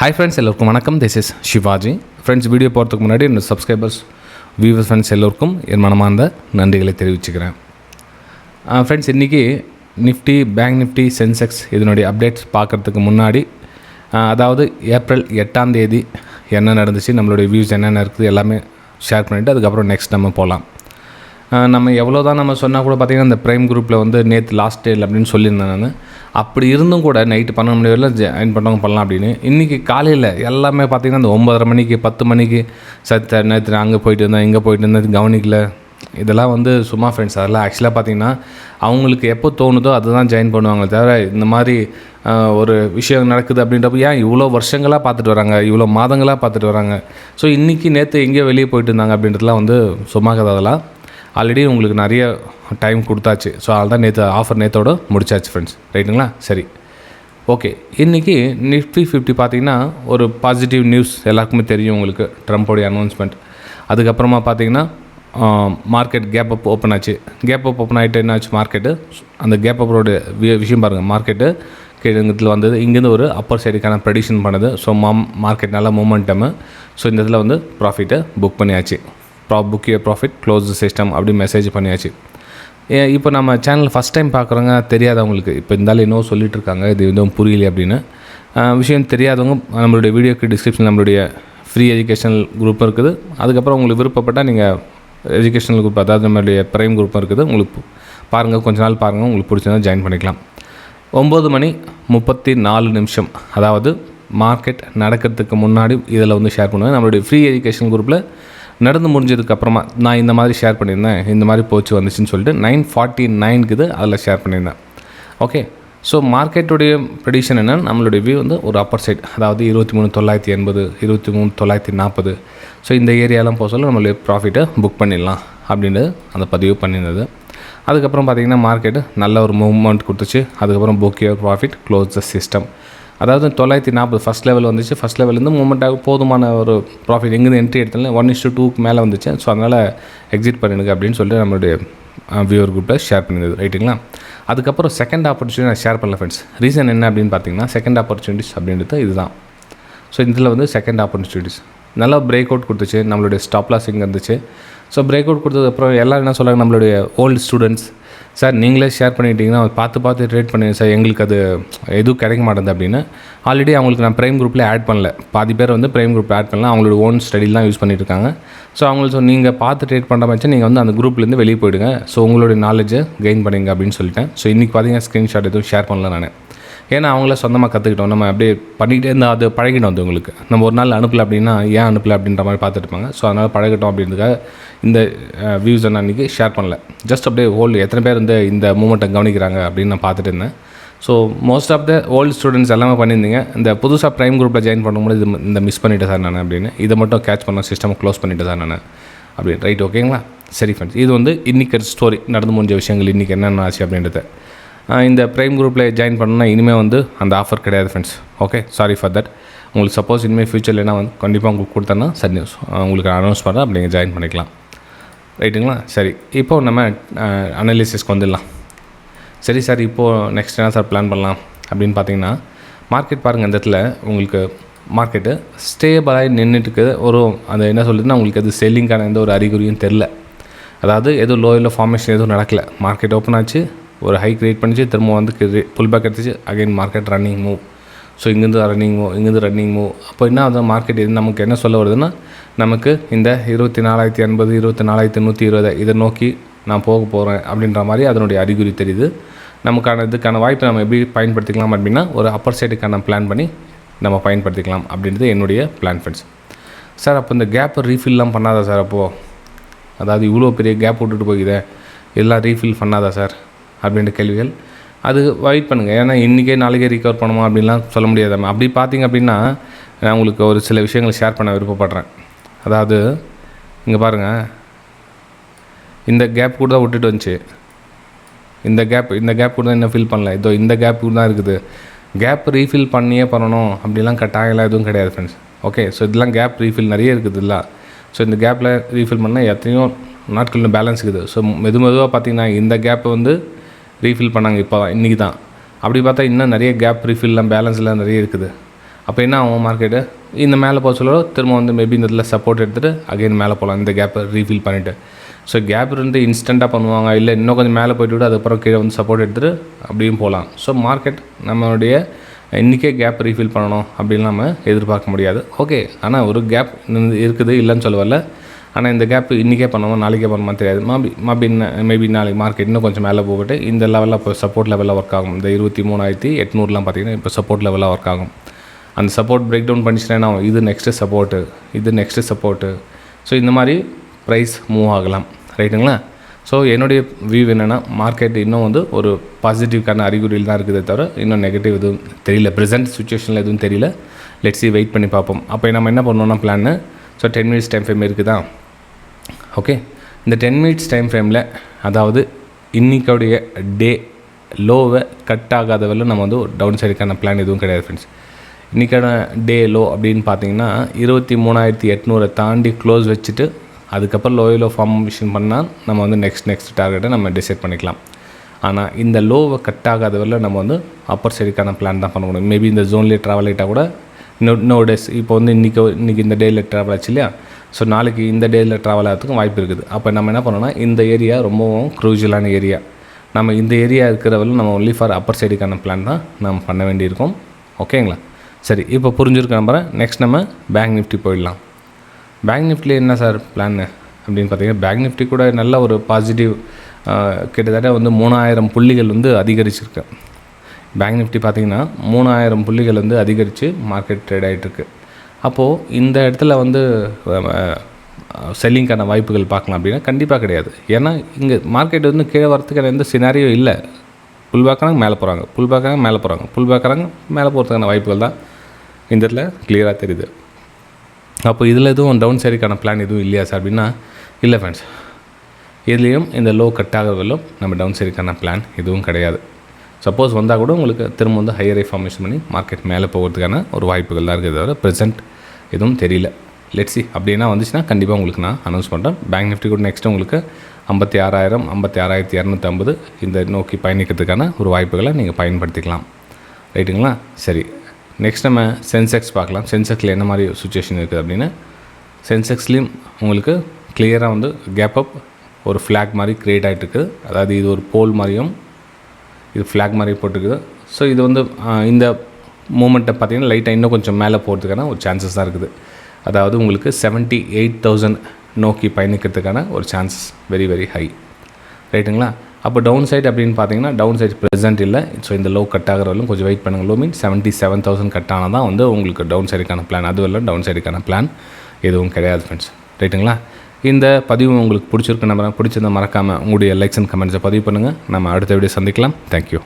Hi friends, எல்லாருக்கும் வணக்கம். This is shivaji. Friends, video போகிறதுக்கு முன்னாடி என்னோட சப்ஸ்கிரைபர்ஸ் வியூவர்ஸ் ஃப்ரெண்ட்ஸ் எல்லோருக்கும் என் மனமார்ந்த நன்றிகளை தெரிவிச்சுக்கிறேன். ஃப்ரெண்ட்ஸ், இன்றைக்கி நிஃப்டி, பேங்க் நிஃப்டி, சென்செக்ஸ் இதனுடைய அப்டேட்ஸ் பார்க்குறதுக்கு முன்னாடி அதாவது ஏப்ரல் 8ஆம் தேதி என்ன நடந்துச்சு, நம்மளுடைய வியூஸ் என்னென்ன இருக்குது எல்லாமே ஷேர் பண்ணிவிட்டு அதுக்கப்புறம் நெக்ஸ்ட் நம்ம போகலாம். நம்ம எவ்வளோ தான் நம்ம சொன்னால் கூட பார்த்திங்கன்னா இந்த ப்ரைம் குரூப்பில் வந்து நேற்று லாஸ்ட் டேல் அப்படின்னு சொல்லியிருந்தேன் நான். அப்படி இருந்தும் கூட நைட்டு 12 மணி வரையில் ஜாயின் பண்ணவங்க பண்ணலாம் அப்படின்னு. இன்றைக்கி காலையில் எல்லாமே பார்த்திங்கன்னா இந்த 9:30 மணிக்கு 10 மணிக்கு நேற்று அங்கே போயிட்டு இருந்தேன், இங்கே போயிட்டு இருந்தேன், கவனிக்கல. இதெல்லாம் வந்து சும்மா ஃப்ரெண்ட்ஸ். அதெல்லாம் ஆக்சுவலாக பார்த்திங்கன்னா அவங்களுக்கு எப்போ தோணுதோ அதுதான் ஜாயின் பண்ணுவாங்க. தவிர இந்த மாதிரி ஒரு விஷயம் நடக்குது அப்படின்றப்ப ஏன் இவ்வளோ வருஷங்களாக பார்த்துட்டு வராங்க, இவ்வளோ மாதங்களாக பார்த்துட்டு வராங்க. ஸோ இன்றைக்கி நேற்று எங்கேயோ வெளியே போயிட்டு இருந்தாங்க அப்படின்றதுலாம் வந்து சும்மா கதை. அதெல்லாம் ஆல்ரெடி உங்களுக்கு நிறைய டைம் கொடுத்தாச்சு. ஸோ அதுதான் நேற்றோட முடிச்சாச்சு ஃப்ரெண்ட்ஸ், ரைட்டுங்களா? சரி, ஓகே. இன்றைக்கி நிஃப்டி 50 பார்த்திங்கன்னா ஒரு பாசிட்டிவ் நியூஸ் எல்லாருக்குமே தெரியும் உங்களுக்கு, ட்ரம்ப்போடைய அனௌன்ஸ்மெண்ட். அதுக்கப்புறமா பார்த்திங்கன்னா மார்க்கெட் கேப் அப் ஓப்பன் ஆச்சு. கேப் அப் ஓப்பன் ஆகிட்டு என்ன ஆச்சு மார்க்கெட்டு, அந்த கேப் அப்போட விஷயம் பாருங்கள். மார்க்கெட்டு கீழத்தில் வந்தது, இங்கேருந்து ஒரு அப்பர் சைடுக்கான ப்ரெடிக்ஷன் பண்ணது. ஸோ மார்க்கெட் நல்ல மூமெண்டம். ஸோ இந்த இதில் வந்து ப்ராஃபிட்டை புக் பண்ணியாச்சு. Book your profit, close the system அப்படி மெசேஜ் பண்ணியாச்சு. இப்போ நம்ம சேனல் ஃபஸ்ட் டைம் பார்க்குறவங்க தெரியாதவங்களுக்கு, இப்போ இருந்தாலும் இன்னும் சொல்லிகிட்டு இருக்காங்க இது எதுவும் புரியல அப்படின்னு விஷயம் தெரியாதவங்க, நம்மளுடைய வீடியோக்கு டிஸ்கிரிப்ஷன் நம்மளுடைய ஃப்ரீ எஜுகேஷனல் குரூப் இருக்குது. அதுக்கப்புறம் உங்களுக்கு விருப்பப்பட்டால் நீங்கள் எஜுகேஷனல் குரூப், அதாவது நம்மளுடைய ப்ரைம் குரூப்பும் இருக்குது. உங்களுக்கு பாருங்கள், கொஞ்ச நாள் பாருங்கள், உங்களுக்கு பிடிச்சதா ஜாயின் பண்ணிக்கலாம். 9:34, அதாவது மார்க்கெட் நடக்கிறதுக்கு முன்னாடி இதில் வந்து ஷேர் பண்ணுவேன். நம்மளுடைய ஃப்ரீ எஜுகேஷன் குரூப்பில் நடந்து முடிஞ்சதுக்கப்புறமா நான் இந்த மாதிரி ஷேர் பண்ணியிருந்தேன், இந்த மாதிரி போச்சு வந்துச்சுன்னு சொல்லிட்டு 9:49 அதில் ஷேர் பண்ணியிருந்தேன். ஓகே. ஸோ மார்க்கெட்டுடைய ப்ரெடிக்ஷன் என்ன, நம்மளுடைய வியூ வந்து ஒரு அப்பர் சைட், அதாவது 23,980, 23,940. ஸோ இந்த ஏரியாலாம் போக சொல்ல நம்மளுடைய ப்ராஃபிட்டை புக் பண்ணிடலாம் அப்படின்னு அந்த பதிவு பண்ணியிருந்தது. அதுக்கப்புறம் பார்த்திங்கன்னா மார்க்கெட்டு நல்ல ஒரு மூவ்மெண்ட் கொடுத்துச்சு. அதுக்கப்புறம் book your profit, close the system. அதாவது 940 ஃபஸ்ட் லெவல் வந்துச்சு. ஃபஸ்ட் லெவலேருந்து மூவ்மெண்ட்டாக போதுமான ஒரு ப்ராஃபிட் எங்கேருந்து என்ட்ரி எடுத்தாலும் 1:2 மேலே வந்துச்சு. ஸோ அதனால் எக்ஸிட் பண்ணிடுங்க அப்படின்னு சொல்லிட்டு நம்மளுடைய வியூவர் குரூப்பில் ஷேர் பண்ணியிருந்தது, ரைட்டுங்களா? அதுக்கப்புறம் செகண்ட் ஆப்பர்ச்சுனிட்டி நான் ஷேர் பண்ணல ஃப்ரெண்ட்ஸ். ரீசன் என்ன அப்படின்னு பார்த்தீங்கன்னா, செகண்ட் ஆப்பர்ச்சுனிட்டிஸ் அப்படின்றது இதுதான். ஸோ இதில் வந்து செகண்ட் ஆப்பர்ச்சுனிட்டிஸ் நல்லா பிரேக் அவுட் கொடுத்துச்சு. நம்மளுடைய ஸ்டாப் லாஸ் இங்கே இருந்துச்சு. ஸோ பிரேக் அவுட் கொடுத்ததுக்கப்புறம் எல்லோரும் என்ன சொல்கிறாங்க, நம்மளுடைய ஓல்டு ஸ்டூடெண்ட்ஸ், சார் நீங்களே ஷேர் பண்ணிட்டீங்கன்னா பார்த்து ட்ரேட் பண்ணுங்க சார், எங்களுக்கு அது எதுவும் கிடைக்க மாட்டேங்குது அப்படின்னு. ஆல்ரெடி அவங்களுக்கு நான் ப்ரைம் குரூப்பில் ஆட் பண்ணல. பாதி பேர் வந்து ப்ரைம் குரூப்பில் ஆட் பண்ணலாம், அவங்களோட ஓன் ஸ்டடியில் தான் யூஸ் பண்ணிட்டு இருக்காங்க. ஸோ அவங்களுக்கு நீங்கள் பார்த்து ட்ரேட் பண்ணுற மாதிரி நீங்கள் வந்து அந்த குரூப்லேருந்து வெளியே போயிடுங்க. ஸோ உங்களுடைய நாலேஜை கெயின் பண்ணிங்க அப்படின்னு சொல்லிட்டேன். ஸோ இன்றைக்கி பார்த்தீங்கன்னா ஸ்க்ரீன்ஷாட் எதுவும் ஷேர் பண்ணல நான். ஏன்னா அவங்கள சொந்தமாக கற்றுக்கிட்டோம், நம்ம அப்படியே பண்ணிக்கிட்டே இருந்தால் அது பழகிடும். வந்து உங்களுக்கு நம்ம ஒரு நாள் அனுப்பலை அப்படின்னா ஏன் அனுப்பலை அப்படின்ற மாதிரி பார்த்துட்டு இருப்பாங்க. ஸோ அதனால் பழகிட்டோம் அப்படின்றதுக்காக இந்த வியூஸை நான் இன்றைக்கி ஷேர் பண்ணல. ஜஸ்ட் அப்படியே எத்தனை பேர் வந்து இந்த மூமெண்ட்டை கவனிக்கிறாங்க அப்படின்னு நான் பார்த்துட்டு இருந்தேன். So most of the old students எல்லாமே பண்ணியிருந்தீங்க. இந்த புதுசாக ப்ரைம் குரூப்பில் ஜாயின் பண்ணும்போது இந்த மிஸ் பண்ணிவிட்டு சார் நான் அப்படின்னு, இதை மட்டும் கேட்ச் பண்ண சிஸ்டம் க்ளோஸ் பண்ணிவிட்டு சார் நான் அப்படின்னு. ரைட், ஓகேங்களா? சரி ஃப்ரெண்ட்ஸ், இது வந்து இன்றைக்கி ஸ்டோரி, நடந்து முடிஞ்ச விஷயங்கள் இன்றைக்கி என்னென்ன ஆச்சு அப்படின்றத. இந்த ப்ரைம் குரூப்பில் ஜாயின் பண்ணணுன்னா இனிமேல் வந்து அந்த ஆஃபர் கிடையாது friends. Okay, sorry for that. உங்களுக்கு சப்போஸ் இனிமேல் ஃப்யூச்சரில் என்ன வந்து கண்டிப்பாக உங்களுக்கு கொடுத்தேன்னா சரி நியூஸ் உங்களுக்கு அனௌன்ஸ் பண்ணுறேன், அப்படி நீங்கள் ஜாயின் பண்ணிக்கலாம், ரைட்டுங்களா? சரி, இப்போது நம்ம அனாலிசிஸ்க்கு வந்துடலாம். சரி சார், இப்போது நெக்ஸ்ட் என்ன சார் பிளான் பண்ணலாம் அப்படின்னு பார்த்தீங்கன்னா, மார்க்கெட் பாருங்கள். இந்த இடத்துல உங்களுக்கு மார்க்கெட்டு ஸ்டேபிளாகி நின்றுட்டுக்கு ஒரு அந்த என்ன சொல்லுதுன்னா, உங்களுக்கு அது செல்லிங்கான எந்த ஒரு அறிகுறியும் தெரில. அதாவது எதுவும் லோயில் ஃபார்மேஷன் எதுவும் நடக்கலை. மார்க்கெட் ஓப்பன் ஆச்சு, ஒரு ஹை கிரியேட் பண்ணிச்சு, திரும்ப வந்து புல் பேக் எடுத்துச்சு, again market running move. So இங்கேருந்து ரன்னிங் மூவ். அப்போ என்ன ஆகுது, மார்க்கெட் இது நமக்கு என்ன சொல்ல வருதுன்னா, நமக்கு இந்த 24,080, 24,120 இதை நோக்கி நான் போக போகிறேன் அப்படின்ற மாதிரி அதனுடைய அறிகுறி தெரியுது. இதுக்கான வாய்ப்பை நம்ம எப்படி பயன்படுத்திக்கலாம் அப்படின்னா, ஒரு அப்பர் சைடுக்கான பிளான் பண்ணி நம்ம பயன்படுத்திக்கலாம் அப்படின்றது என்னுடைய பிளான் ஃப்ரெண்ட்ஸ். சார், அப்போ இந்த கேப்பை ரீஃபில்லாம் பண்ணாதா சார்? அப்போது அதாவது இவ்வளோ பெரிய கேப் விட்டுட்டு போகுதே, எல்லாம் ரீஃபில் பண்ணாதா சார் அப்படின்ற கேள்விகள். அது வெயிட் பண்ணுங்கள். ஏன்னா இன்றைக்கே நாளைக்கே ரிகவர் பண்ணுமா அப்படின்லாம் சொல்ல முடியாது. அப்படி பார்த்தீங்க அப்படின்னா நான் உங்களுக்கு ஒரு சில விஷயங்களை ஷேர் பண்ண விருப்பப்படுறேன். அதாவது இங்கே பாருங்கள், இந்த கேப் கூட தான் விட்டுட்டு வந்துச்சு. இந்த கேப் கூட தான் இன்னும் ஃபில் பண்ணல. இதோ இந்த கேப் கூட தான் இருக்குது. கேப் ரீஃபில் பண்ணியே பண்ணணும் அப்படிலாம் கட்டாயம்லாம் எதுவும் கிடையாது ஃப்ரெண்ட்ஸ். ஓகே, ஸோ இதெல்லாம் கேப் ரீஃபில் நிறைய இருக்குது இல்லை. ஸோ இந்த கேப்பில் ரீஃபில் பண்ணால் எத்தனையோ நாட்கள் பேலன்ஸ் இருக்குது. ஸோ மெதுவாக பார்த்திங்கன்னா இந்த கேப்பை வந்து ரீஃபில் பண்ணாங்க இப்போ இன்றைக்கி தான். அப்படி பார்த்தா இன்னும் நிறைய கேப் ரீஃபில்லாம் பேலன்ஸ்லாம் நிறைய இருக்குது. அப்போ என்ன ஆகும் மார்க்கெட்டு இந்த மேலே போக சொல்ல திரும்ப வந்து மேபி இந்த இதில் சப்போர்ட் எடுத்துகிட்டு அகைன் மேலே போகலாம் இந்த கேப்பை ரீஃபில் பண்ணிவிட்டு. ஸோ கேப் இருந்து இன்ஸ்டண்ட்டாக பண்ணுவாங்க, இல்லை இன்னும் கொஞ்சம் மேலே போய்ட்டு விட்டு அதுக்கப்புறம் கீழே வந்து சப்போர்ட் எடுத்துகிட்டு அப்படியும் போகலாம். ஸோ மார்க்கெட் நம்மளுடைய இன்றைக்கே கேப் ரீஃபில் பண்ணணும் அப்படின்னு நம்ம எதிர்பார்க்க முடியாது. ஓகே, ஆனால் ஒரு கேப் இருக்குது இல்லைன்னு சொல்ல வரல. ஆனால் இந்த கேப் இன்றைக்கே பண்ணுவோம் நாளைக்கே பண்ணுமா தெரியாது. மேபி நாளைக்கு மார்க்கெட் இன்னும் கொஞ்சம் மேலே போகிட்டு இந்த லெவலில் இப்போ சப்போர்ட் லெவலில் ஒர்க் ஆகும். இந்த 23,800 பார்த்திங்கன்னா இப்போ சப்போர்ட் லெவலில் ஒர்க் ஆகும். அந்த சப்போர்ட் பிரேக் டவுன் பண்ணிச்சுன்னா இது நெக்ஸ்ட்டு சப்போர்ட்டு, இது நெக்ஸ்ட்டு சப்போர்ட்டு. ஸோ இந்த மாதிரி ப்ரைஸ் மூவ் ஆகலாம், ரைட்டுங்களா? ஸோ என்னுடைய வியூ என்னென்னா மார்க்கெட் இன்னும் வந்து ஒரு பாசிட்டிவ்க்கான அறிகுறியில் தான் இருக்குதே தவிர இன்னும் நெகட்டிவ் எதுவும் தெரியல. ப்ரெசென்ட் சுச்சுவேஷனில் எதுவும் தெரியல. லெட்ஸி வெயிட் பண்ணி பார்ப்போம். அப்போ நம்ம என்ன பண்ணோன்னா பிளான்னு, ஸோ 10 மினிட்ஸ் டைம் ஃப்ரேம் இருக்குதா? ஓகே, இந்த 10 மினிட்ஸ் டைம் ஃப்ரேமில் அதாவது இன்றைக்கோடைய டே லோவை கட் ஆகாதவரை நம்ம வந்து டவுன் சைடுக்கான பிளான் எதுவும் கிடையாது ஃப்ரெண்ட்ஸ். இன்றைக்கான டே லோ அப்படின்னு பார்த்தீங்கன்னா 23,800 தாண்டி க்ளோஸ் வச்சுட்டு அதுக்கப்புறம் லோ ஃபார்மேஷன் பண்ணால் நம்ம வந்து நெக்ஸ்ட் டார்கெட்டை நம்ம டிசைட் பண்ணிக்கலாம். ஆனால் இந்த லோவை கட் ஆகாதவரை நம்ம வந்து அப்பர் சைடுக்கான பிளான் தான் பண்ண முடியும். மேபி இந்த ஜோன்லேயே ட்ராவல் ஆகிட்டால் கூட இன்னொரு டேஸ் இப்போ வந்து இன்றைக்கி இந்த டேயில் ட்ராவல் ஆச்சு இல்லையா? ஸோ நாளைக்கு இந்த டேயில் ட்ராவல் ஆகிறதுக்கும் வாய்ப்பு இருக்குது. அப்போ நம்ம என்ன பண்ணோன்னா இந்த ஏரியா ரொம்பவும் க்ரூஷியலான ஏரியா. நம்ம இந்த ஏரியா இருக்கிறவரை நம்ம ஒன்லி ஃபார் அப்பர் சைடுக்கான பிளான் தான் நம்ம பண்ண வேண்டியிருக்கோம். ஓகேங்களா? சரி, இப்போ புரிஞ்சுருக்க நம்புறேன். நெக்ஸ்ட் நம்ம பேங்க் நிஃப்டி போயிடலாம். பேங்க் நிஃப்டியில் என்ன சார் பிளான் அப்படின்னு பார்த்தீங்கன்னா, பேங்க் நிஃப்டி கூட நல்ல ஒரு பாசிட்டிவ் கிட்டத்தட்ட வந்து 3000 புள்ளிகள் வந்து அதிகரிச்சிருக்கு. பேங்க் நிஃப்டி பார்த்திங்கன்னா 3000 புள்ளிகள் வந்து அதிகரித்து மார்க்கெட் ட்ரேட் ஆகிட்டுருக்கு. அப்போது இந்த இடத்துல வந்து செல்லிங்கான வாய்ப்புகள் பார்க்கலாம் அப்படின்னா கண்டிப்பாக கிடையாது. ஏன்னா இங்கே மார்க்கெட் வந்து கீழே வரத்துக்கான எந்த சினாரியோ இல்லை. புல் பேக்குறாங்க மேலே போகிறாங்க, புல் பேக்குறாங்க மேலே போகிறாங்க, புல் பேக்குறாங்க மேலே போகிறதுக்கான வாய்ப்புகள் தான் இந்த இடத்துல கிளியராக தெரியுது. அப்போ இதில் எதுவும் டவுன் சைடுக்கான பிளான் எதுவும் இல்லையா சார் அப்படின்னா இல்லை ஃப்ரெண்ட்ஸ். இதுலேயும் இந்த லோ கட் ஆகிறதிலும் நம்ம டவுன் சைடுக்கான பிளான் எதுவும் கிடையாது. சப்போஸ் வந்தால் கூட உங்களுக்கு திரும்ப வந்து ஹையர் ஃபார்மேஷன் பண்ணி மார்க்கெட் மேலே போகிறதுக்கான ஒரு வாய்ப்புகள் தான் இருக்கிறத தவிர ப்ரெசென்ட் எதுவும் தெரியல. லெட்ஸி அப்படின்னா வந்துச்சுன்னா கண்டிப்பாக உங்களுக்கு நான் அனௌன்ஸ் பண்ணுறேன். பேங்க் நிஃப்டி கூட நெக்ஸ்ட்டு உங்களுக்கு 56,000 56,250 இந்த நோக்கி பயணிக்கிறதுக்கான ஒரு வாய்ப்புகளை நீங்கள் பயன்படுத்திக்கலாம், ரைட்டுங்களா? சரி, நெக்ஸ்ட் நம்ம சென்செக்ஸ் பார்க்கலாம். சென்செக்ஸில் என்ன மாதிரி சுச்சுவேஷன் இருக்குது அப்படின்னா, சென்செக்ஸ்லேயும் உங்களுக்கு கிளியராக வந்து கேப் அப் ஒரு ஃப்ளாக் மாதிரி க்ரியேட் ஆகிட்டு இருக்குது. அதாவது இது ஒரு போல் மாதிரியும் இது ஃப்ளாக் மாதிரி போட்டுருக்குது. ஸோ இது வந்து இந்த மூமெண்ட்டை பார்த்திங்கன்னா லைட்டாக இன்னும் கொஞ்சம் மேலே போகிறதுக்கான ஒரு சான்சஸ் தான் இருக்குது. அதாவது உங்களுக்கு 78,000 நோக்கி பயணிக்கிறதுக்கான ஒரு சான்சஸ் வெரி வெரி ஹை, ரைட்டுங்களா? அப்போ டவுன் சைட் அப்படின்னு பார்த்தீங்கன்னா டவுன் சைட் ப்ரெசென்ட் இல்லை. ஸோ இந்த லோ கட் ஆகிறவங்களும் கொஞ்சம் வெயிட் பண்ணுங்கள். லோ மீன் 77,000 கட் ஆனால் தான் வந்து உங்களுக்கு டவுன் சைடுக்கான பிளான். அதுவெல்லாம் டவுன் சைடுக்கான பிளான் எதுவும் கிடையாது ஃப்ரெண்ட்ஸ், ரைட்டுங்களா? இந்த பதிவு உங்களுக்கு பிடிச்சிருக்க நம்புறேன். பிடிச்சிருந்தால் மறக்காமல் உங்களுடைய லைக்ஸ் அண்ட் கமெண்ட்ஸை பதிவு பண்ணுங்கள். நம்ம அடுத்த வீடியோ சந்திக்கலாம். தேங்க்யூ.